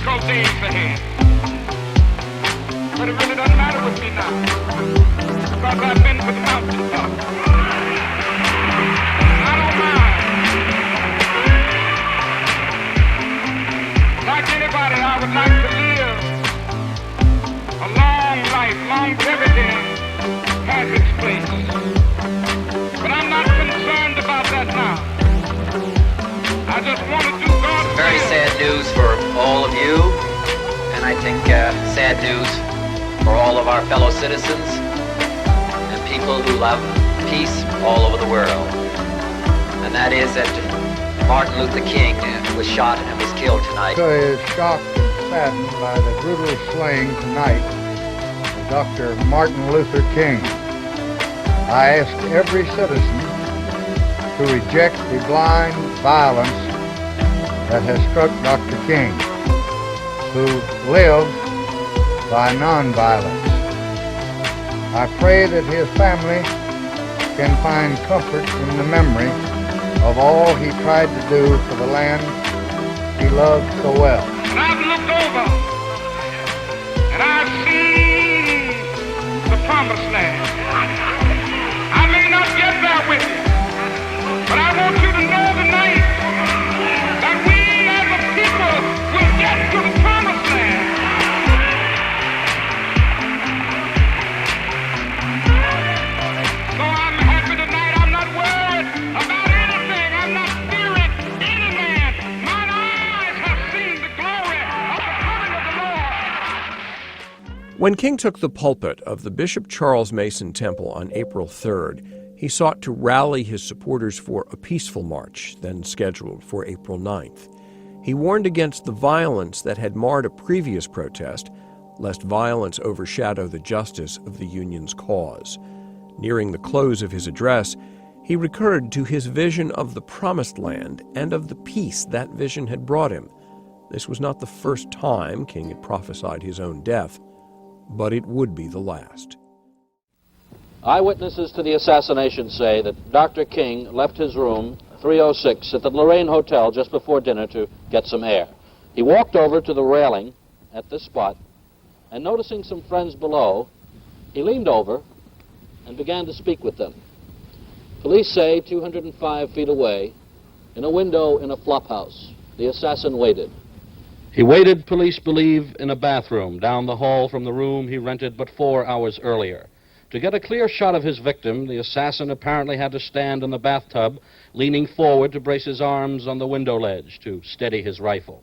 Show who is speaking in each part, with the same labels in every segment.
Speaker 1: difficult days ahead. But it really doesn't matter with me now, because I've been to the mountaintop. I don't mind. Like anybody, I would like to live a long life. Longevity has its place. But I'm not concerned about that now. I just want to do God's will.
Speaker 2: Very sad news for all of you, and I think sad news for all of our fellow citizens and people who love peace all over the world. And that is that Martin Luther King was shot and was killed tonight.
Speaker 3: America is shocked and saddened by the brutal slaying tonight of Dr. Martin Luther King. I ask every citizen to reject the blind violence that has struck Dr. King, who lived by nonviolence. I pray that his family can find comfort in the memory of all he tried to do for the land he loved so well.
Speaker 1: And I've looked over and I've seen the promised land. I may not get there with you, but I want you to know tonight that we as a people will get to the promised land. So I'm happy tonight. I'm not worried about anything. I'm not fearing any man. Mine eyes have seen the glory of the coming of the Lord.
Speaker 4: When King took the pulpit of the Bishop Charles Mason Temple on April 3rd, he sought to rally his supporters for a peaceful march, then scheduled for April 9th. He warned against the violence that had marred a previous protest, lest violence overshadow the justice of the Union's cause. Nearing the close of his address, he recurred to his vision of the Promised Land and of the peace that vision had brought him. This was not the first time King had prophesied his own death, but it would be the last.
Speaker 5: Eyewitnesses to the assassination say that Dr. King left his room 306 at the Lorraine Hotel just before dinner to get some air. He walked over to the railing at this spot, and noticing some friends below, he leaned over and began to speak with them. Police say 205 feet away, in a window in a flophouse, the assassin waited. He waited, police believe, in a bathroom down the hall from the room he rented but 4 hours earlier. To get a clear shot of his victim, the assassin apparently had to stand in the bathtub, leaning forward to brace his arms on the window ledge to steady his rifle.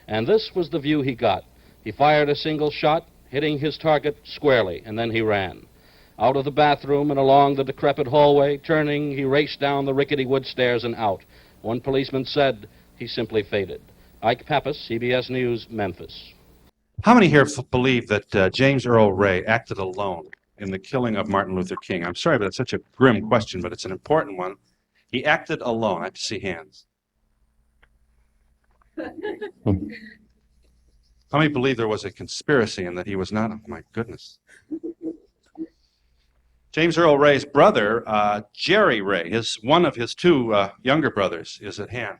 Speaker 5: And this was the view he got. He fired a single shot, hitting his target squarely, and then he ran. Out of the bathroom and along the decrepit hallway, turning, he raced down the rickety wood stairs and out. One policeman said he simply faded. Ike Pappas, CBS News, Memphis.
Speaker 6: How many here believe that James Earl Ray acted alone in the killing of Martin Luther King? I'm sorry, but it's such a grim question, but it's an important one. He acted alone. I have to see hands. How many believe there was a conspiracy and that he was not? Oh, my goodness. James Earl Ray's brother, Jerry Ray, one of his two younger brothers, is at hand.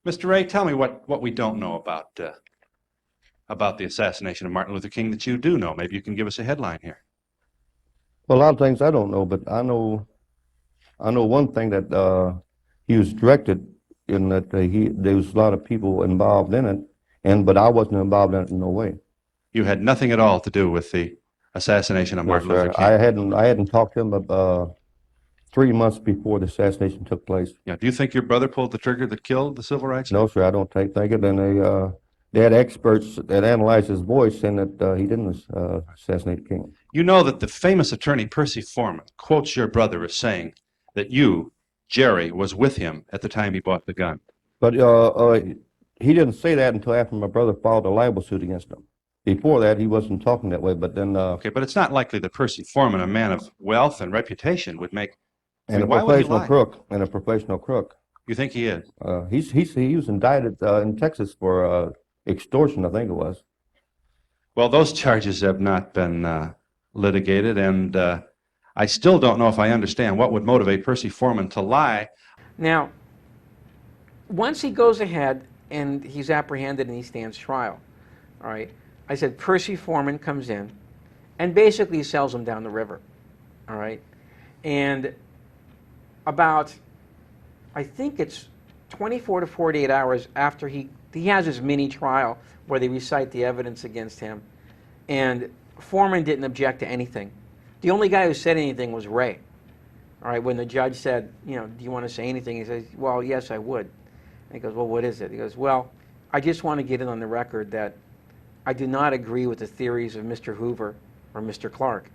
Speaker 6: Mr. Ray, tell me what we don't know about the assassination of Martin Luther King that you do know. Maybe you can give us a headline here.
Speaker 7: Well, a lot of things I don't know, but I know one thing, that he was directed in that there was a lot of people involved in it, but I wasn't involved in it in no way.
Speaker 6: You had nothing at all to do with the assassination of Martin Luther King?
Speaker 7: I hadn't talked to him about 3 months before the assassination took place.
Speaker 6: Yeah. Do you think your brother pulled the trigger that killed the civil rights?
Speaker 7: No, sir, I don't think it. And they had experts that analyzed his voice saying that he didn't assassinate King.
Speaker 6: You know that the famous attorney Percy Foreman quotes your brother as saying that you, Jerry, was with him at the time he bought the gun.
Speaker 7: But he didn't say that until after my brother filed a libel suit against him. Before that, he wasn't talking that way, but then...
Speaker 6: Okay, but it's not likely that Percy Foreman, a man of wealth and reputation, would make...
Speaker 7: And a professional crook.
Speaker 6: You think he is?
Speaker 7: He was indicted in Texas for extortion, I think it was.
Speaker 6: Well, those charges have not been litigated, and I still don't know if I understand what would motivate Percy Foreman to lie.
Speaker 8: Now, once he goes ahead and he's apprehended and he stands trial, all right, I said Percy Foreman comes in and basically sells him down the river, all right? And about, I think it's 24 to 48 hours after he has his mini trial where they recite the evidence against him, and Foreman didn't object to anything. The only guy who said anything was Ray. All right, when the judge said, you know, do you want to say anything? He says, well, yes, I would. And he goes, well, what is it? He goes, well, I just want to get it on the record that I do not agree with the theories of Mr. Hoover or Mr. Clark.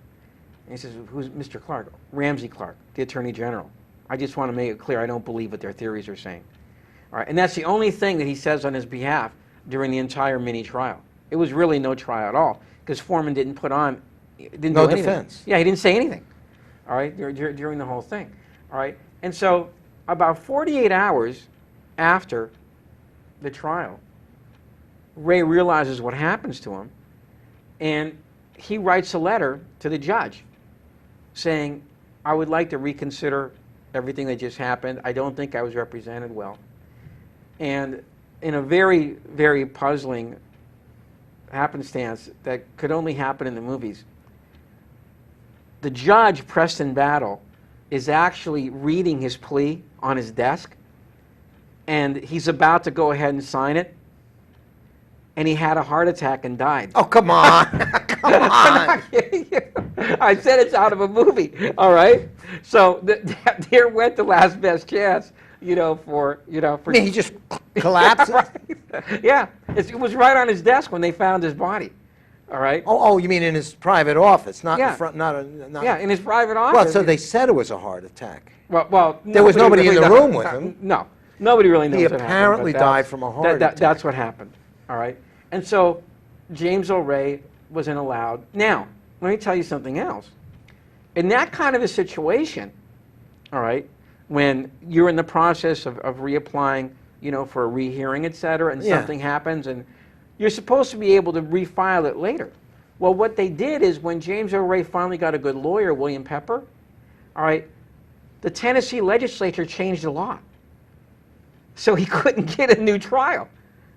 Speaker 8: And he says, who's Mr. Clark? Ramsey Clark, the Attorney General. I just want to make it clear I don't believe what their theories are saying. All right, and that's the only thing that he says on his behalf during the entire mini trial. It was really no trial at all because Foreman didn't put on, didn't
Speaker 9: No
Speaker 8: do anything.
Speaker 9: defense.
Speaker 8: Yeah, he didn't say anything. All right, during the whole thing. All right, and so about 48 hours after the trial, Ray realizes what happens to him, and he writes a letter to the judge saying, I would like to reconsider everything that just happened. I don't think I was represented well. And in a very, very puzzling happenstance that could only happen in the movies, the judge, Preston Battle, is actually reading his plea on his desk, and he's about to go ahead and sign it, and he had a heart attack and died.
Speaker 9: Oh, come on. Come
Speaker 8: I'm
Speaker 9: on.
Speaker 8: not kidding you. I said it's out of a movie, all right? So there went the last best chance, for.
Speaker 9: I mean, he just collapsed?
Speaker 8: Right. Yeah, it was right on his desk when they found his body, all right?
Speaker 9: Oh, you mean in his private office, not
Speaker 8: Yeah.
Speaker 9: in front, not
Speaker 8: Yeah, in his private office.
Speaker 9: Well, so they said it was a heart attack.
Speaker 8: Well,
Speaker 9: There was nobody in the
Speaker 8: really
Speaker 9: room
Speaker 8: knows.
Speaker 9: with him.
Speaker 8: No, nobody really knows
Speaker 9: He
Speaker 8: what happened,
Speaker 9: apparently
Speaker 8: but
Speaker 9: died from a heart attack.
Speaker 8: That's what happened, all right? And so James Earl Ray wasn't allowed. Now, let me tell you something else. In that kind of a situation, all right, when you're in the process of reapplying, for a rehearing, et cetera, and
Speaker 9: Yeah.
Speaker 8: something happens, and you're supposed to be able to refile it later. Well, what they did is when James Earl Ray finally got a good lawyer, William Pepper, all right, the Tennessee legislature changed the law. So he couldn't get a new trial.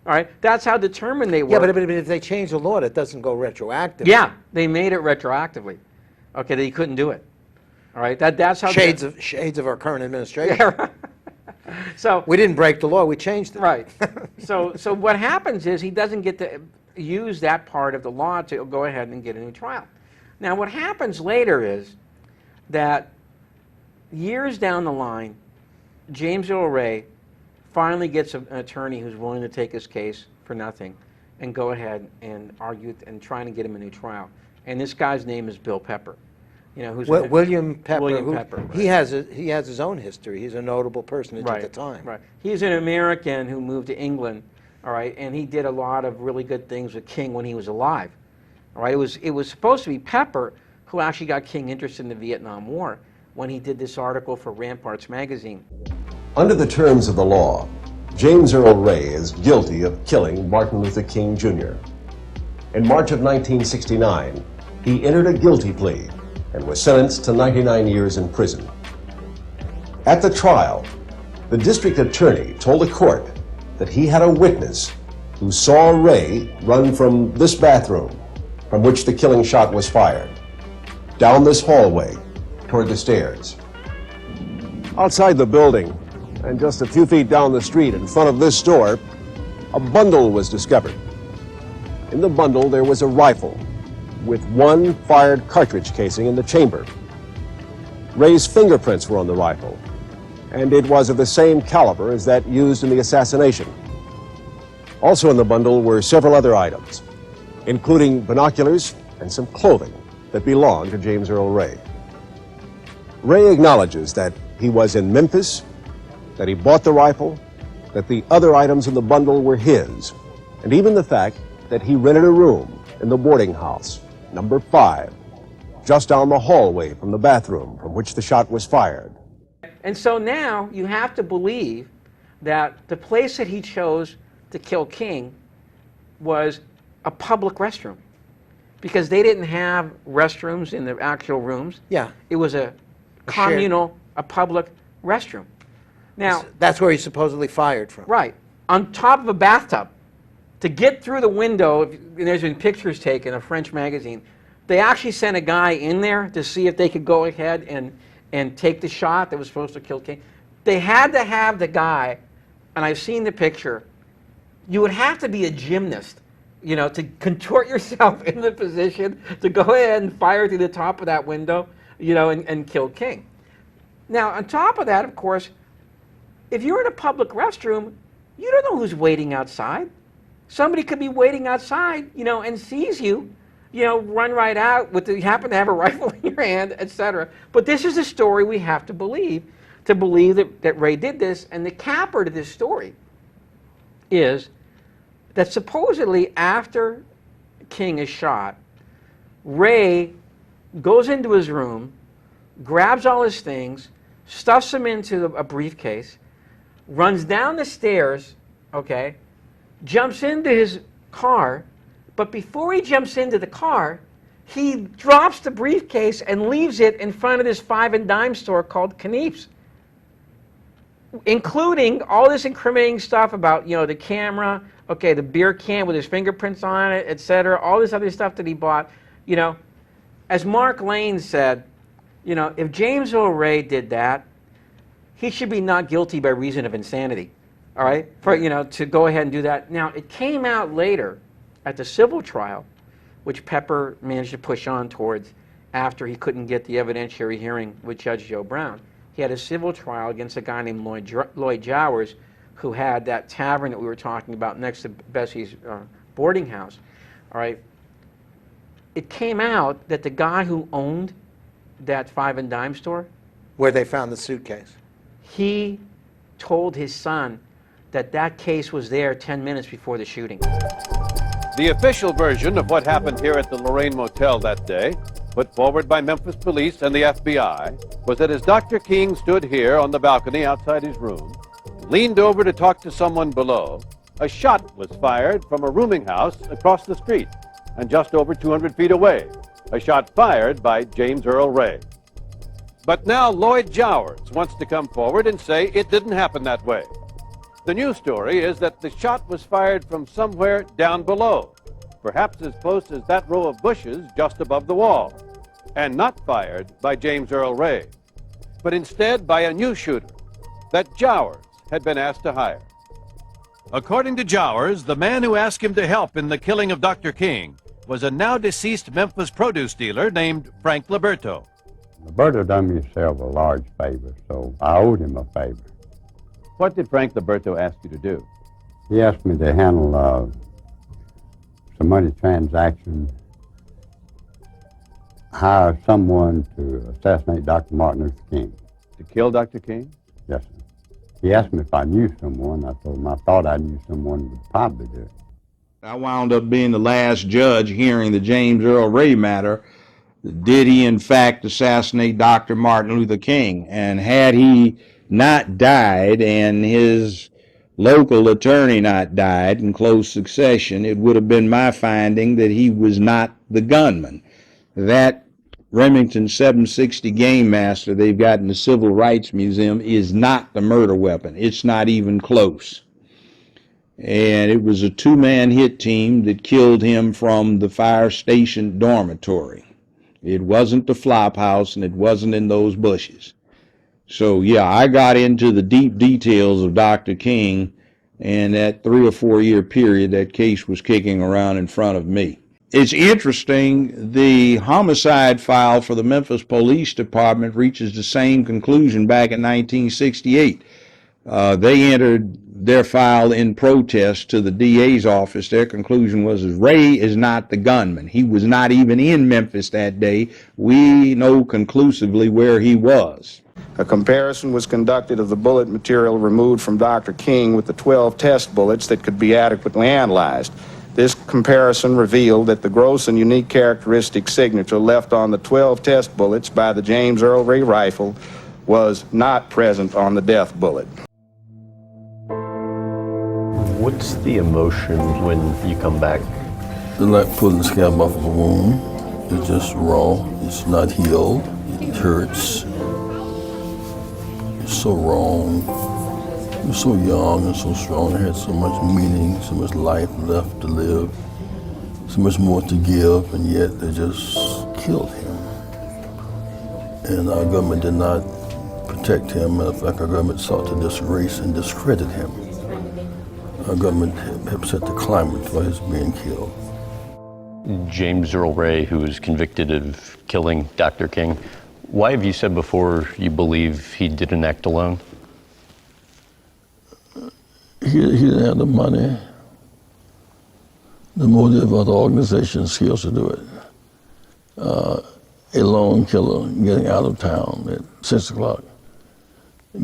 Speaker 8: All right, that's how determined they were.
Speaker 9: Yeah, but if they change the law, that doesn't go retroactive.
Speaker 8: Yeah, they made it retroactively. Okay, that he couldn't do it. All right, that's how
Speaker 9: Shades of our current administration.
Speaker 8: Yeah, right. So
Speaker 9: We didn't break the law, we changed it.
Speaker 8: right. So what happens is he doesn't get to use that part of the law to go ahead and get a new trial. Now what happens later is that years down the line, James Earl Ray finally gets an attorney who's willing to take his case for nothing and go ahead and argue and trying to get him a new trial. And this guy's name is Bill Pepper. Who's
Speaker 9: William Pepper.
Speaker 8: William Pepper, right.
Speaker 9: He has his own history. He's a notable personage at the time.
Speaker 8: Right. He's an American who moved to England, all right, and he did a lot of really good things with King when he was alive. All right. It was supposed to be Pepper who actually got King interested in the Vietnam War when he did this article for Ramparts magazine.
Speaker 10: Under the terms of the law, James Earl Ray is guilty of killing Martin Luther King Jr. In March of 1969, he entered a guilty plea and was sentenced to 99 years in prison. At the trial, the district attorney told the court that he had a witness who saw Ray run from this bathroom from which the killing shot was fired, down this hallway toward the stairs. Outside the building, and just a few feet down the street in front of this store, a bundle was discovered. In the bundle, there was a rifle with one fired cartridge casing in the chamber. Ray's fingerprints were on the rifle, and it was of the same caliber as that used in the assassination. Also in the bundle were several other items, including binoculars and some clothing that belonged to James Earl Ray. Ray acknowledges that he was in Memphis, that he bought the rifle, that the other items in the bundle were his, and even the fact that he rented a room in the boarding house, number 5, just down the hallway from the bathroom from which the shot was fired.
Speaker 8: And so now you have to believe that the place that he chose to kill King was a public restroom, because they didn't have restrooms in the actual rooms.
Speaker 9: Yeah.
Speaker 8: It was a communal, a public restroom. Now,
Speaker 9: That's where he supposedly fired from.
Speaker 8: right, on top of a bathtub. to get through the window, and there's been pictures taken, a French magazine, they actually sent a guy in there to see if they could go ahead and take the shot that was supposed to kill King. They had to have the guy, and I've seen the picture, you would have to be a gymnast, you know, to contort yourself in the position to go ahead and fire through the top of that window, you know, and kill King. Now, on top of that, of course, if you're in a public restroom, you don't know who's waiting outside. Somebody could be waiting outside, you know, and sees you, you know, run right out with you happen to have a rifle in your hand, etc. But this is the story we have to believe that Ray did this. And the capper to this story is that supposedly after King is shot, Ray goes into his room, grabs all his things, stuffs them into a briefcase, runs down the stairs, okay, jumps into his car, but before he jumps into the car, he drops the briefcase and leaves it in front of this five and dime store called Knief's, including all this incriminating stuff about, you know, the camera, okay, the beer can with his fingerprints on it, etc., all this other stuff that he bought. You know, as Mark Lane said, you know, if James Earl Ray did that, he should be not guilty by reason of insanity, all right, for, you know, to go ahead and do that. Now, it came out later at the civil trial, which Pepper managed to push on towards after he couldn't get the evidentiary hearing with Judge Joe Brown. He had a civil trial against a guy named Lloyd Jowers, who had that tavern that we were talking about next to Bessie's boarding house, all right. It came out that the guy who owned that five and dime store,
Speaker 9: where they found the suitcase,
Speaker 8: he told his son that that case was there 10 minutes before the shooting.
Speaker 11: The official version of what happened here at the Lorraine Motel that day, put forward by Memphis police and the FBI, was that as Dr. King stood here on the balcony outside his room, leaned over to talk to someone below, a shot was fired from a rooming house across the street and just over 200 feet away, a shot fired by James Earl Ray. But now Lloyd Jowers wants to come forward and say it didn't happen that way. The new story is that the shot was fired from somewhere down below, perhaps as close as that row of bushes just above the wall, and not fired by James Earl Ray, but instead by a new shooter that Jowers had been asked to hire. According to Jowers, the man who asked him to help in the killing of Dr. King was a now-deceased Memphis produce dealer named Frank Liberto.
Speaker 12: Liberto done me several large favors, so I owed him a favor.
Speaker 11: What did Frank Liberto ask you to do?
Speaker 12: He asked me to handle some money transaction, hire someone to assassinate Dr. Martin Luther King.
Speaker 11: To kill Dr. King?
Speaker 12: Yes, sir. He asked me if I knew someone. I told him I thought I knew someone who would probably do it.
Speaker 13: I wound up being the last judge hearing the James Earl Ray matter. Did he, in fact, assassinate Dr. Martin Luther King? And had he not died and his local attorney not died in close succession, it would have been my finding that he was not the gunman. That Remington 760 Game Master they've got in the Civil Rights Museum is not the murder weapon. It's not even close. And it was a two-man hit team that killed him from the fire station dormitory. It wasn't the flop house, and it wasn't in those bushes. So, yeah, I got into the deep details of Dr. King, and that 3 or 4 year period, that case was kicking around in front of me. It's interesting, the homicide file for the Memphis Police Department reaches the same conclusion back in 1968. They entered their file in protest to the DA's office. Their conclusion was Ray is not the gunman. He was not even in Memphis that day. We know conclusively where he was.
Speaker 14: A comparison was conducted of the bullet material removed from Dr. King with the 12 test bullets that could be adequately analyzed. This comparison revealed that the gross and unique characteristic signature left on the 12 test bullets by the James Earl Ray rifle was not present on the death bullet.
Speaker 15: What's the emotion when you come back?
Speaker 16: It's like pulling the scab off of a wound. It's just raw. It's not healed. It hurts. It's so wrong. He was so young and so strong. He had so much meaning, so much life left to live, so much more to give, and yet they just killed him. And our government did not protect him. Matter of fact, our government sought to disgrace and discredit him. Our government helped set the climate for his being killed.
Speaker 15: James Earl Ray, who was convicted of killing Dr. King, why have you said before you believe he didn't act alone?
Speaker 16: He didn't have the money, the motive, or the organization skills to do it. A lone killer getting out of town at 6 o'clock,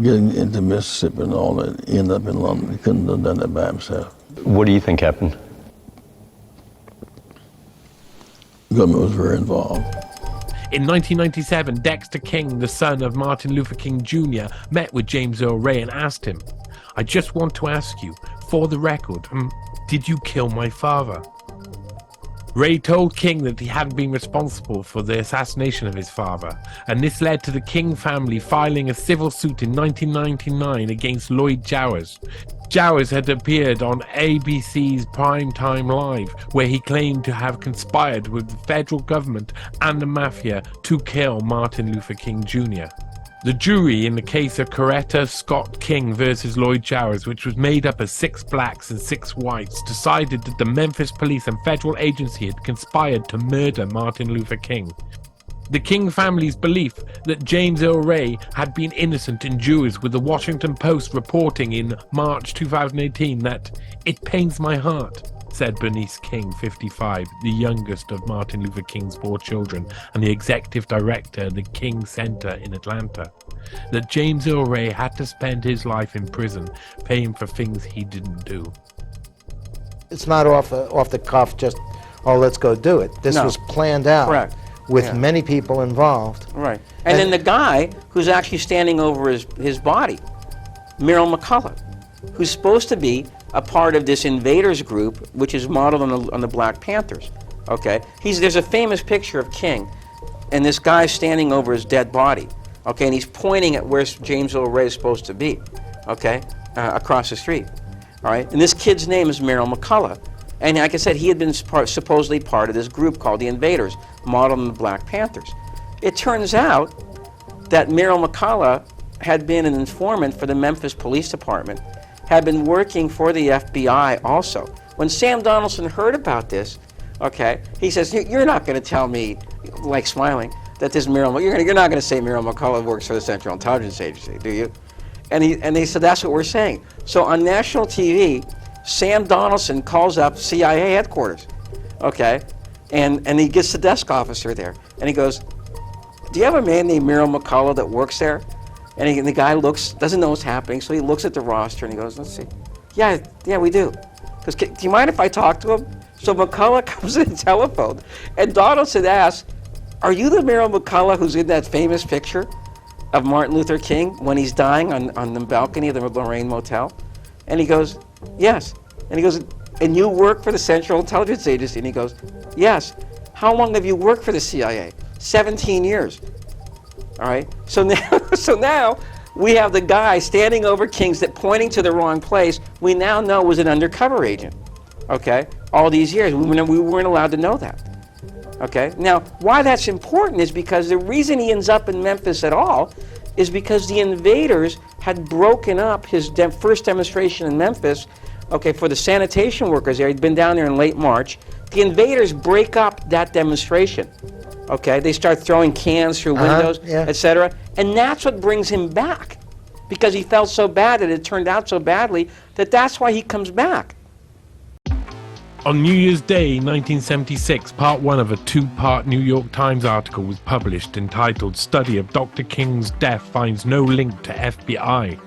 Speaker 16: getting into Mississippi and all that, end up in London. He couldn't have done that by himself.
Speaker 15: What do you think happened?
Speaker 16: The government was very involved.
Speaker 17: In 1997, Dexter King, the son of Martin Luther King Jr., met with James Earl Ray and asked him, "I just want to ask you, for the record, did you kill my father?" Ray told King that he hadn't been responsible for the assassination of his father, and this led to the King family filing a civil suit in 1999 against Lloyd Jowers. Jowers had appeared on ABC's Primetime Live, where he claimed to have conspired with the federal government and the mafia to kill Martin Luther King Jr. The jury in the case of Coretta Scott King versus Lloyd Jowers, which was made up of 6 blacks and 6 whites, decided that the Memphis police and federal agency had conspired to murder Martin Luther King. The King family's belief that James Earl Ray had been innocent endures, with the Washington Post reporting in March 2018 that "it pains my heart," said Bernice King, 55, the youngest of Martin Luther King's 4 children and the executive director of the King Center in Atlanta, that James Earl Ray had to spend his life in prison paying for things he didn't do.
Speaker 9: It's not off the cuff, just, oh, let's go do it. This was planned out.
Speaker 8: Correct.
Speaker 9: With many people involved.
Speaker 8: Right. And then the guy who's actually standing over his body, Merrill McCullough, who's supposed to be a part of this invaders group, which is modeled on the Black Panthers. Okay? There's a famous picture of King, and this guy's standing over his dead body. Okay? And he's pointing at where James Earl Ray is supposed to be. Okay? Across the street. All right? And this kid's name is Merrill McCullough. And like I said, he had been supposedly part of this group called the Invaders, modeled on the Black Panthers. It turns out that Merrill McCullough had been an informant for the Memphis Police Department, had been working for the FBI also. When Sam Donaldson heard about this, okay, he says, "You're not going to tell me," like smiling, "that this Merrill, you're not going to say Merrill McCullough works for the Central Intelligence Agency, do you?" And they said, "That's what we're saying." So on national TV, Sam Donaldson calls up CIA headquarters, okay, and he gets the desk officer there, and he goes, "Do you have a man named Merrill McCullough that works there?" And the guy doesn't know what's happening, so he looks at the roster and he goes, "Let's see, yeah, we do." Goes, "Do you mind if I talk to him?" So McCullough comes in the telephone, and Donaldson asks, "Are you the Merrill McCullough who's in that famous picture of Martin Luther King when he's dying on the balcony of the Lorraine Motel?" And he goes, "Yes." And he goes, "And you work for the Central Intelligence Agency?" And he goes, "Yes." "How long have you worked for the CIA?" 17 years. All right. So now we have the guy standing over King's that pointing to the wrong place. We now know was an undercover agent. Okay. All these years we weren't allowed to know that. Okay. Now why that's important is because the reason he ends up in Memphis at all is because the invaders had broken up his first demonstration in Memphis. Okay, for the sanitation workers there. He'd been down there in late March. The invaders break up that demonstration. Okay, they start throwing cans through windows, etc. And that's what brings him back, because he felt so bad that it turned out so badly that's why he comes back.
Speaker 17: On New Year's Day 1976, part 1 of a 2-part New York Times article was published entitled "Study of Dr. King's Death Finds No Link to FBI."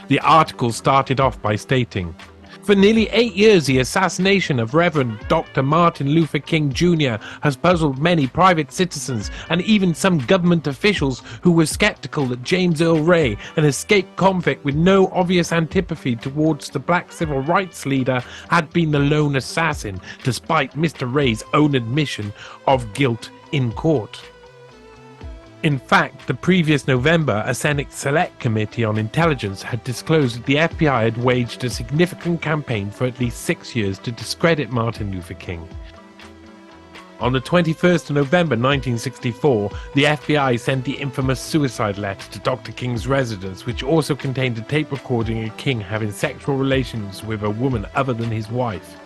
Speaker 17: The article started off by stating, "For nearly 8 years, the assassination of Reverend Dr. Martin Luther King Jr. has puzzled many private citizens and even some government officials who were skeptical that James Earl Ray, an escaped convict with no obvious antipathy towards the black civil rights leader, had been the lone assassin, despite Mr. Ray's own admission of guilt in court." In fact, the previous November, a Senate Select Committee on Intelligence had disclosed that the FBI had waged a significant campaign for at least 6 years to discredit Martin Luther King. On the 21st of November 1964, the FBI sent the infamous suicide letter to Dr. King's residence, which also contained a tape recording of King having sexual relations with a woman other than his wife.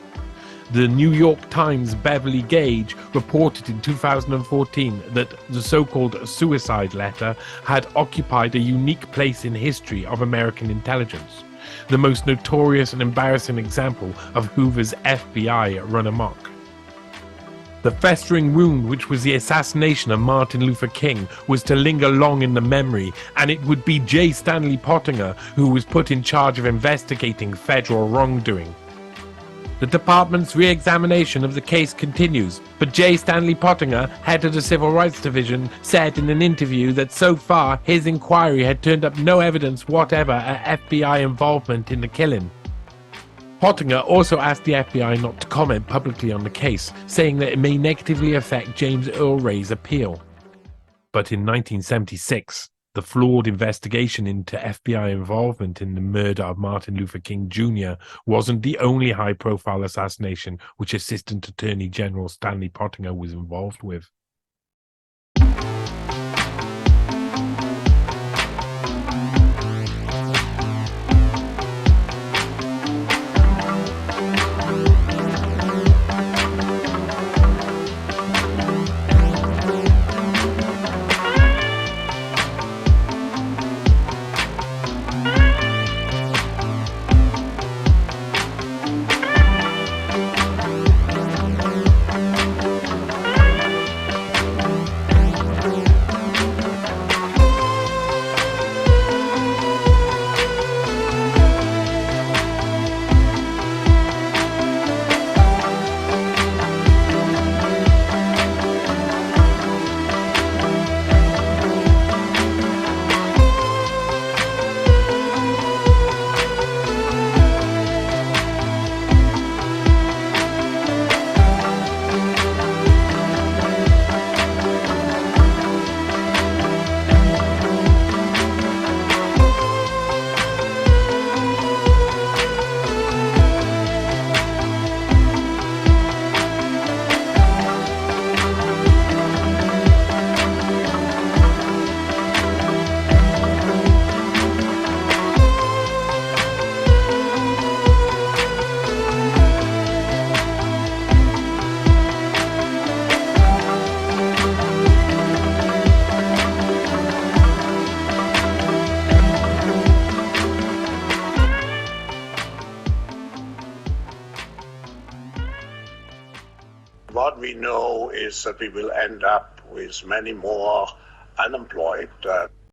Speaker 17: The New York Times' Beverly Gage reported in 2014 that the so-called suicide letter had occupied a unique place in history of American intelligence, the most notorious and embarrassing example of Hoover's FBI run amok. The festering wound, which was the assassination of Martin Luther King, was to linger long in the memory, and it would be J. Stanley Pottinger who was put in charge of investigating federal wrongdoing. The department's re-examination of the case continues, but J. Stanley Pottinger, head of the Civil Rights Division, said in an interview that so far his inquiry had turned up no evidence whatever of FBI involvement in the killing. Pottinger also asked the FBI not to comment publicly on the case, saying that it may negatively affect James Earl Ray's appeal. But in 1976, the flawed investigation into FBI involvement in the murder of Martin Luther King Jr. wasn't the only high-profile assassination which Assistant Attorney General Stanley Pottinger was involved with.
Speaker 18: What we know is that we will end up with many more unemployed